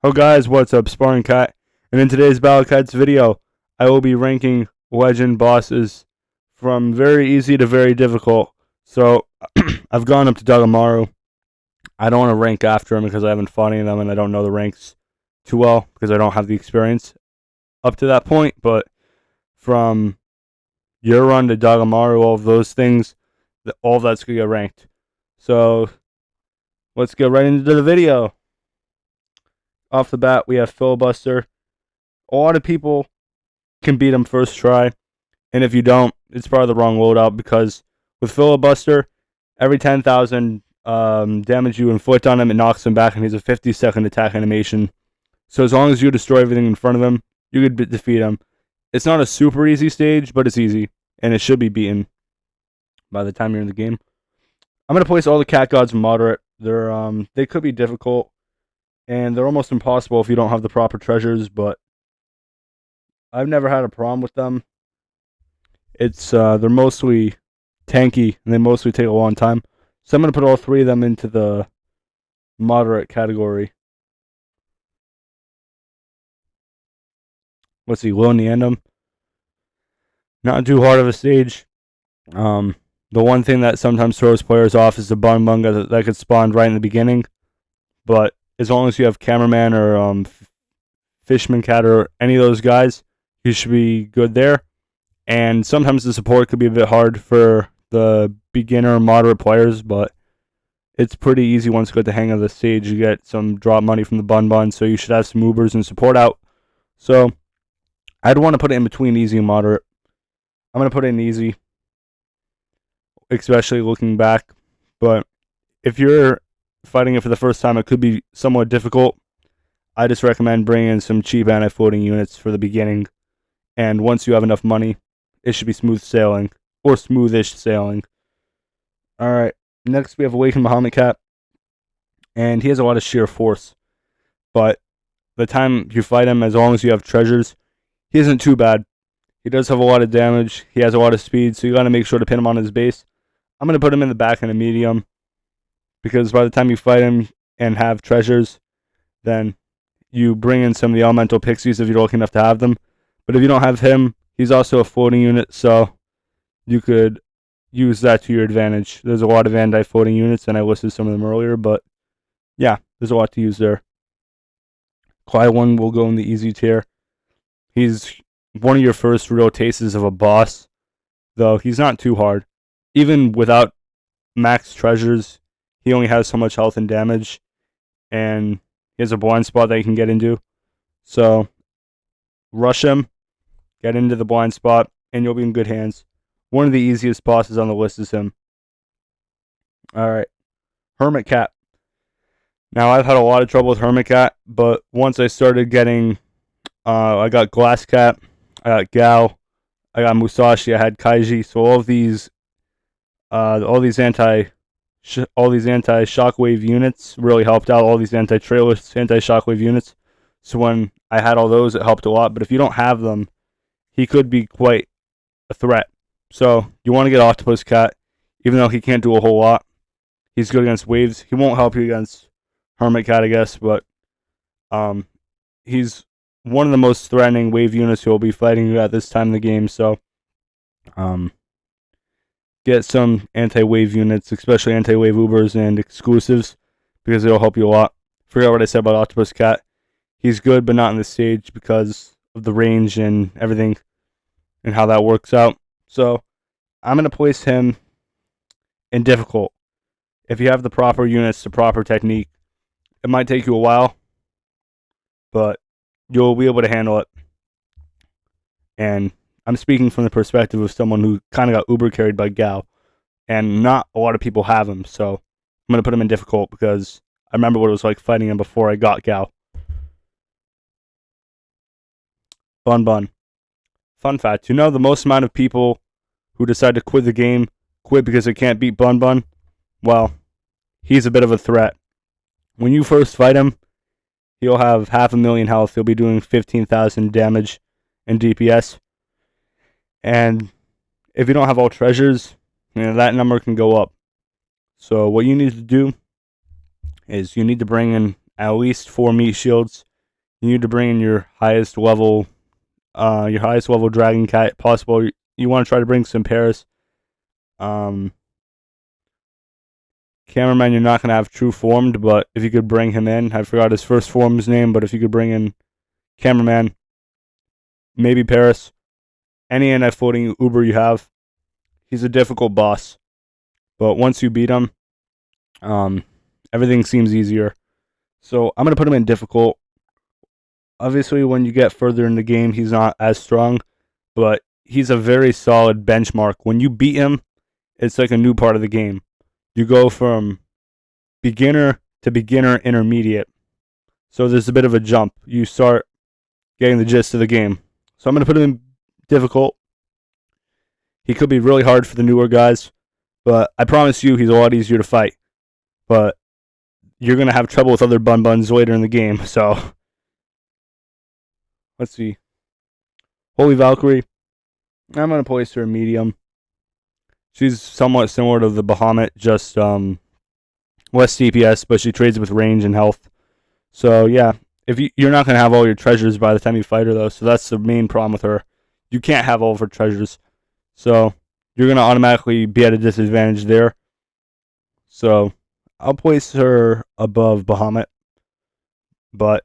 Oh guys, what's up? Spartan Cat, and in today's Battle Cats video, I will be ranking legend bosses from very easy to very difficult. So, I've gone up to Dagamaru. I don't want to rank after him because I haven't fought any of them and I don't know the ranks too well because I don't have the experience up to that point. But from your run to Dagamaru, all of those things, all of that's going to get ranked. So, let's get right into the video. Off the bat, we have Filibuster. A lot of people can beat him first try, and if you don't, it's probably the wrong loadout because with Filibuster, every 10,000 damage you inflict on him, it knocks him back, and he's a 50-second attack animation. So as long as you destroy everything in front of him, you could defeat him. It's not a super easy stage, but it's easy, and it should be beaten by the time you're in the game. I'm going to place all the cat gods moderate. They could be difficult, and they're almost impossible if you don't have the proper treasures, but I've never had a problem with them. They're mostly tanky, and they mostly take a long time. So I'm going to put all three of them into the moderate category. Let's see, Lil Neandum. Not too hard of a stage. The one thing that sometimes throws players off is the Bun Bunga that could spawn right in the beginning. But as long as you have Cameraman or Fishman Cat or any of those guys, you should be good there. And sometimes the support could be a bit hard for the beginner or moderate players, but it's pretty easy once you get the hang of the stage. You get some drop money from the Bun, so you should have some Ubers and support out. So I'd want to put it in between easy and moderate. I'm going to put it in easy, especially looking back. But if you're fighting it for the first time, it could be somewhat difficult. I just recommend bringing in some cheap anti-floating units for the beginning. And once you have enough money, it should be smooth sailing, or smoothish sailing. Alright, next we have Awakened Muhammad Cat. And he has a lot of sheer force. But the time you fight him, as long as you have treasures, he isn't too bad. He does have a lot of damage. He has a lot of speed, so you got to make sure to pin him on his base. I'm going to put him in the back in a medium, because by the time you fight him and have treasures, then you bring in some of the elemental pixies if you're lucky enough to have them. But if you don't have him, he's also a floating unit, so you could use that to your advantage. There's a lot of anti-floating units, and I listed some of them earlier, but yeah, there's a lot to use there. Clyde will go in the easy tier. He's one of your first real tastes of a boss, though he's not too hard. Even without max treasures, he only has so much health and damage, and he has a blind spot that you can get into. So rush him, get into the blind spot, and you'll be in good hands. One of the easiest bosses on the list is him. Alright, Hermit Cat. Now, I've had a lot of trouble with Hermit Cat, but once I started getting... I got Glass Cat, I got Gao, I got Musashi, I had Kaiji, so all these anti-shockwave units really helped out, all these anti-trailers, anti-shockwave units. So when I had all those, it helped a lot. But if you don't have them, he could be quite a threat. So you want to get Octopus Cat, even though he can't do a whole lot. He's good against waves. He won't help you against Hermit Cat, I guess, but he's one of the most threatening wave units you'll be fighting at this time in the game. So get some anti-wave units, especially anti-wave Ubers and exclusives, because it'll help you a lot. Forgot what I said about Octopus Cat. He's good, but not in the stage because of the range and everything and how that works out. So I'm going to place him in difficult. If you have the proper units, the proper technique, it might take you a while, but you'll be able to handle it. And I'm speaking from the perspective of someone who kind of got uber carried by Gao, and not a lot of people have him, so I'm going to put him in difficult because I remember what it was like fighting him before I got Gao. Bun. Fun fact, you know the most amount of people who decide to quit the game quit because they can't beat Bun? Well, he's a bit of a threat. When you first fight him, he'll have 500,000 health. He'll be doing 15,000 damage and DPS. And if you don't have all treasures, that number can go up. So what you need to do is you need to bring in at least 4 meat shields. You need to bring in your highest level dragon cat possible. You want to try to bring some Paris. Um, Cameraman, you're not going to have true formed, but if you could bring him in, I forgot his first form's name, but if you could bring in Cameraman, maybe Paris, any NF floating Uber you have, he's a difficult boss. But once you beat him, everything seems easier. So I'm going to put him in difficult. Obviously, when you get further in the game, he's not as strong, but he's a very solid benchmark. When you beat him, it's like a new part of the game. You go from beginner to beginner intermediate. So there's a bit of a jump. You start getting the gist of the game. So I'm going to put him in difficult. He could be really hard for the newer guys, but I promise you he's a lot easier to fight. But you're going to have trouble with other bun buns later in the game. So let's see. Holy Valkyrie. I'm going to place her medium. She's somewhat similar to the Bahamut, just less CPS, but she trades with range and health. So yeah, if you're not going to have all your treasures by the time you fight her, though, so that's the main problem with her. You can't have all of her treasures. So you're going to automatically be at a disadvantage there. So I'll place her above Bahamut. But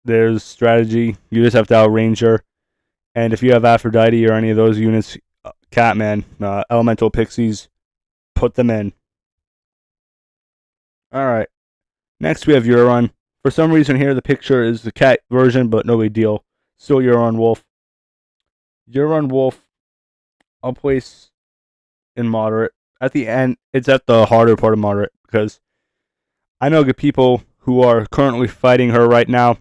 there's strategy. You just have to outrange her. And if you have Aphrodite or any of those units, Catman, Elemental Pixies, put them in. Alright. Next we have Euron. For some reason here the picture is the cat version, but no big deal. Still Euron Wolf. Euron Wolf, I'll place in moderate. At the end, it's at the harder part of moderate, because I know good people who are currently fighting her right now,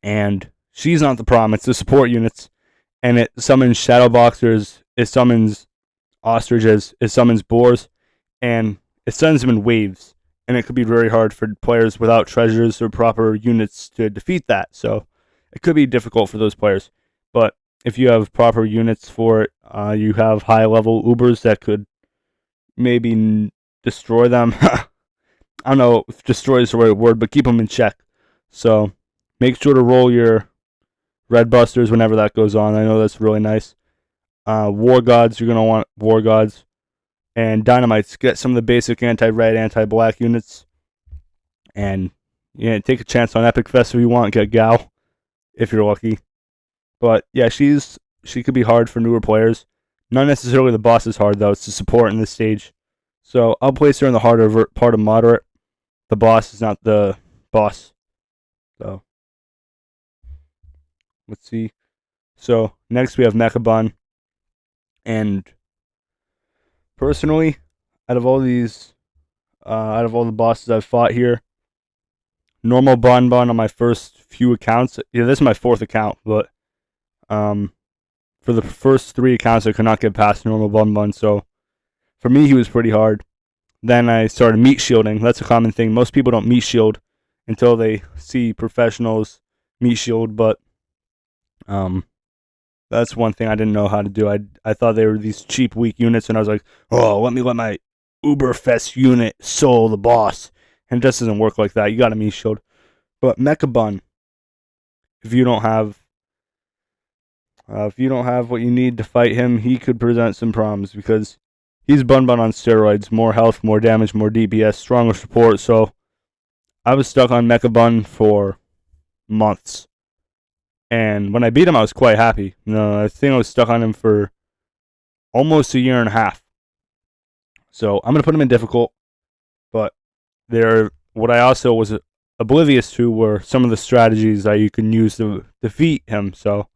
and she's not the problem, it's the support units. And it summons Shadow Boxers, it summons Ostriches, it summons Boars, and it sends them in waves. And it could be very hard for players without treasures or proper units to defeat that. So it could be difficult for those players. But if you have proper units for it, you have high level Ubers that could maybe destroy them. I don't know if destroy is the right word, but keep them in check. So make sure to roll your Red Busters whenever that goes on. I know that's really nice. War Gods, you're going to want War Gods. And Dynamites, get some of the basic anti-red, anti-black units. And yeah, take a chance on Epic Fest if you want. Get Gal, if you're lucky. But yeah, she could be hard for newer players. Not necessarily the boss is hard, though. It's the support in this stage. So I'll place her in the harder part of moderate. The boss is not the boss. So let's see. So next we have Mechabun. And personally, out of all the bosses I've fought here, normal Bun on my first few accounts. Yeah, this is my 4th account, but for the first 3 accounts I could not get past normal Bun. So for me, he was pretty hard. Then I started meat shielding. That's a common thing. Most people don't meat shield until they see professionals meat shield, but that's one thing I didn't know how to do. I thought they were these cheap, weak units, and I was like, oh, let my Uberfest unit soul the boss. And it just doesn't work like that. You got to meat shield. But Mechabun, if you don't have what you need to fight him, he could present some problems, because he's Bun on steroids. More health, more damage, more DPS, stronger support. So I was stuck on Mechabun for months. And when I beat him, I was quite happy. I think I was stuck on him for almost a year and a half. So I'm going to put him in difficult. But what I also was oblivious to were some of the strategies that you can use to defeat him. So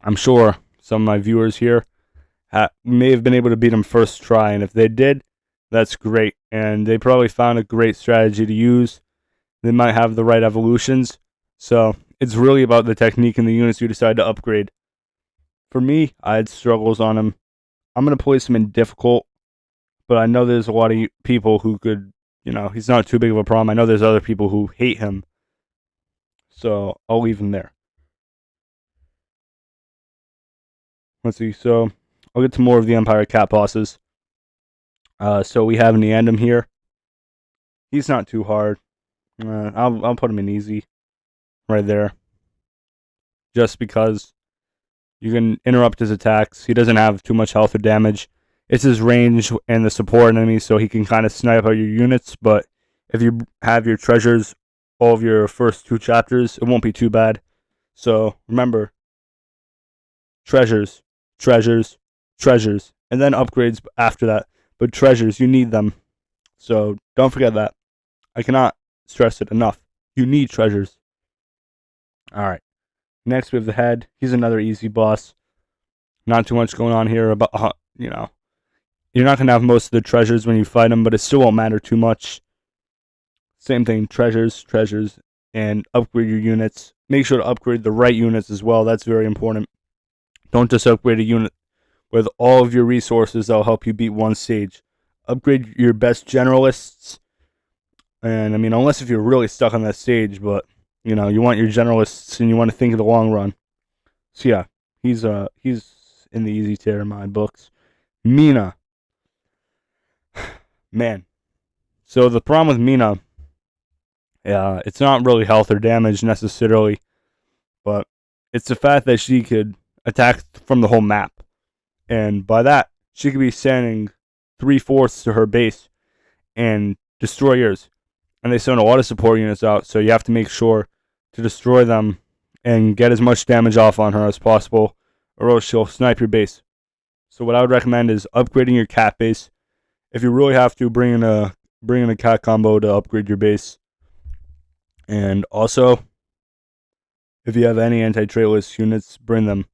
I'm sure some of my viewers here may have been able to beat him first try. And if they did, that's great. And they probably found a great strategy to use. They might have the right evolutions. So it's really about the technique and the units you decide to upgrade. For me, I had struggles on him. I'm going to place him in difficult, but I know there's a lot of people who could, he's not too big of a problem. I know there's other people who hate him, so I'll leave him there. Let's see, so I'll get to more of the Empire Cat bosses. So we have Neandum here. He's not too hard. I'll put him in easy. right there. Just because you can interrupt his attacks. He doesn't have too much health or damage. It's his range and the support enemy, so he can kind of snipe out your units. But if you have your treasures, all of your first 2 chapters, it won't be too bad. So remember, treasures, treasures, treasures, and then upgrades after that. But treasures, you need them. So don't forget that. I cannot stress it enough. You need treasures. Alright. Next we have the head. He's another easy boss. Not too much going on here about, you're not going to have most of the treasures when you fight him, but it still won't matter too much. Same thing, treasures, and upgrade your units. Make sure to upgrade the right units as well. That's very important. Don't just upgrade a unit with all of your resources that will help you beat one stage. Upgrade your best generalists. And, unless if you're really stuck on that stage, but, you want your generalists and you want to think of the long run. So, yeah, he's in the easy tier in my books. Mina. Man. So, the problem with Mina, it's not really health or damage necessarily, but it's the fact that she could attack from the whole map. And by that, she could be sending 3/4 to her base and destroy yours. And they send a lot of support units out, so you have to make sure to destroy them and get as much damage off on her as possible, or else she'll snipe your base. So what I would recommend is upgrading your cat base. If you really have to, bring in a cat combo to upgrade your base. And also, if you have any anti-traitless units, bring them.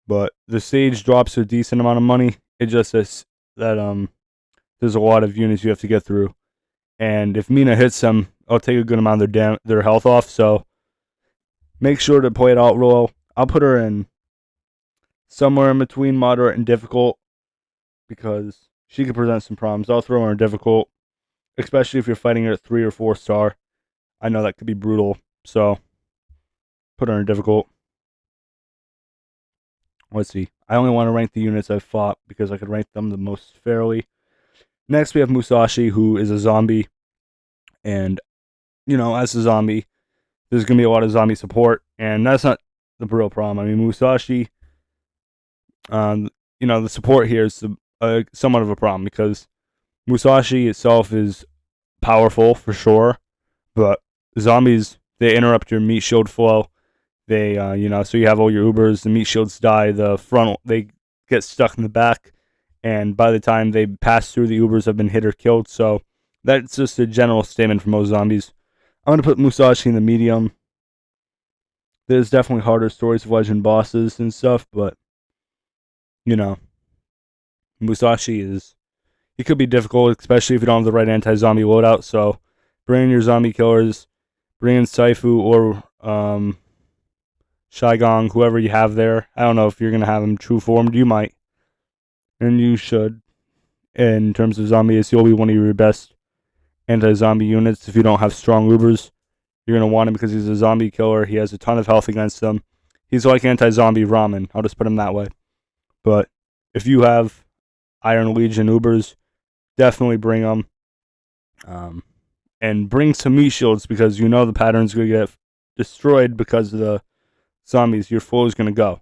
But the stage drops a decent amount of money. It just says that there's a lot of units you have to get through. And if Mina hits them, I'll take a good amount of their health off. So make sure to play it out real well. I'll put her in somewhere in between moderate and difficult because she could present some problems. I'll throw her in difficult, especially if you're fighting her at 3 or 4 star. I know that could be brutal, so put her in difficult. Let's see. I only want to rank the units I've fought because I could rank them the most fairly. Next, we have Musashi, who is a zombie. And, as a zombie, there's going to be a lot of zombie support. And that's not the real problem. Musashi, the support here is somewhat of a problem because Musashi itself is powerful for sure. But zombies, they interrupt your meat shield flow. They, so you have all your Ubers, the meat shields die, the front, they get stuck in the back, and by the time they pass through, the Ubers have been hit or killed, so that's just a general statement for most zombies. I'm going to put Musashi in the medium. There's definitely harder stories of legend bosses and stuff, but, Musashi he could be difficult, especially if you don't have the right anti-zombie loadout, so bring in your zombie killers, bring in Saifu or, Shigong, whoever you have there. I don't know if you're going to have him true formed. You might. And you should. In terms of zombies, he'll be one of your best anti-zombie units. If you don't have strong Ubers, you're going to want him because he's a zombie killer. He has a ton of health against them. He's like anti-zombie ramen. I'll just put him that way. But if you have Iron Legion Ubers, definitely bring them. And bring some meat shields because the pattern's going to get destroyed because of the zombies. Your flow is going to go.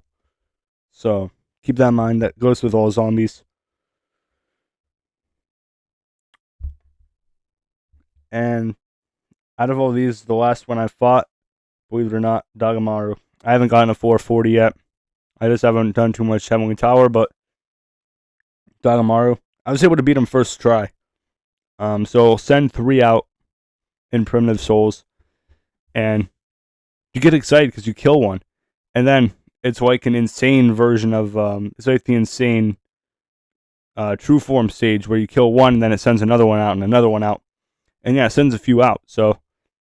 So keep that in mind. That goes with all zombies. And out of all these, the last one I fought, believe it or not, Dagamaru. I haven't gotten a 440 yet. I just haven't done too much Heavenly Tower, but Dagamaru, I was able to beat him first try. So I'll send 3 out in Primitive Souls, and you get excited because you kill one. And then it's like an insane version of, it's like the insane true form stage where you kill one and then it sends another one out and another one out. And yeah, it sends a few out. So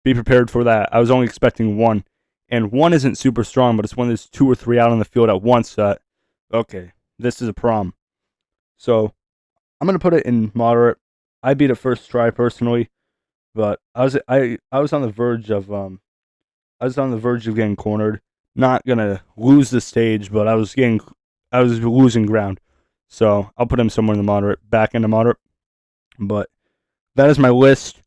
be prepared for that. I was only expecting 1. And 1 isn't super strong, but it's when there's 2 or 3 out on the field at once that, okay, this is a problem. So I'm going to put it in moderate. I beat it first try personally, but I was on the verge of getting cornered. Not gonna lose the stage, but I was losing ground. So I'll put him somewhere in the moderate, back into moderate. But that is my list.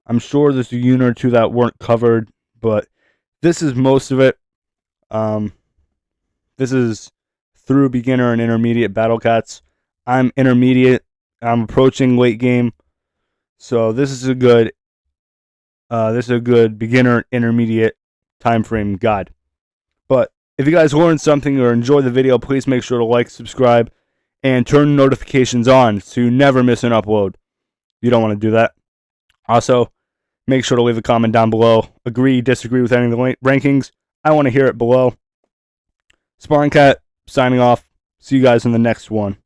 I'm sure there's a unit or two that weren't covered, but this is most of it. This is through beginner and intermediate battle cats. I'm intermediate. I'm approaching late game, so this is a good beginner intermediate time frame guide. But if you guys learned something or enjoyed the video, please make sure to like, subscribe, and turn notifications on so you never miss an upload. You don't want to do that. Also, make sure to leave a comment down below. Agree, disagree with any of the rankings. I want to hear it below. Spartan Cat, signing off. See you guys in the next one.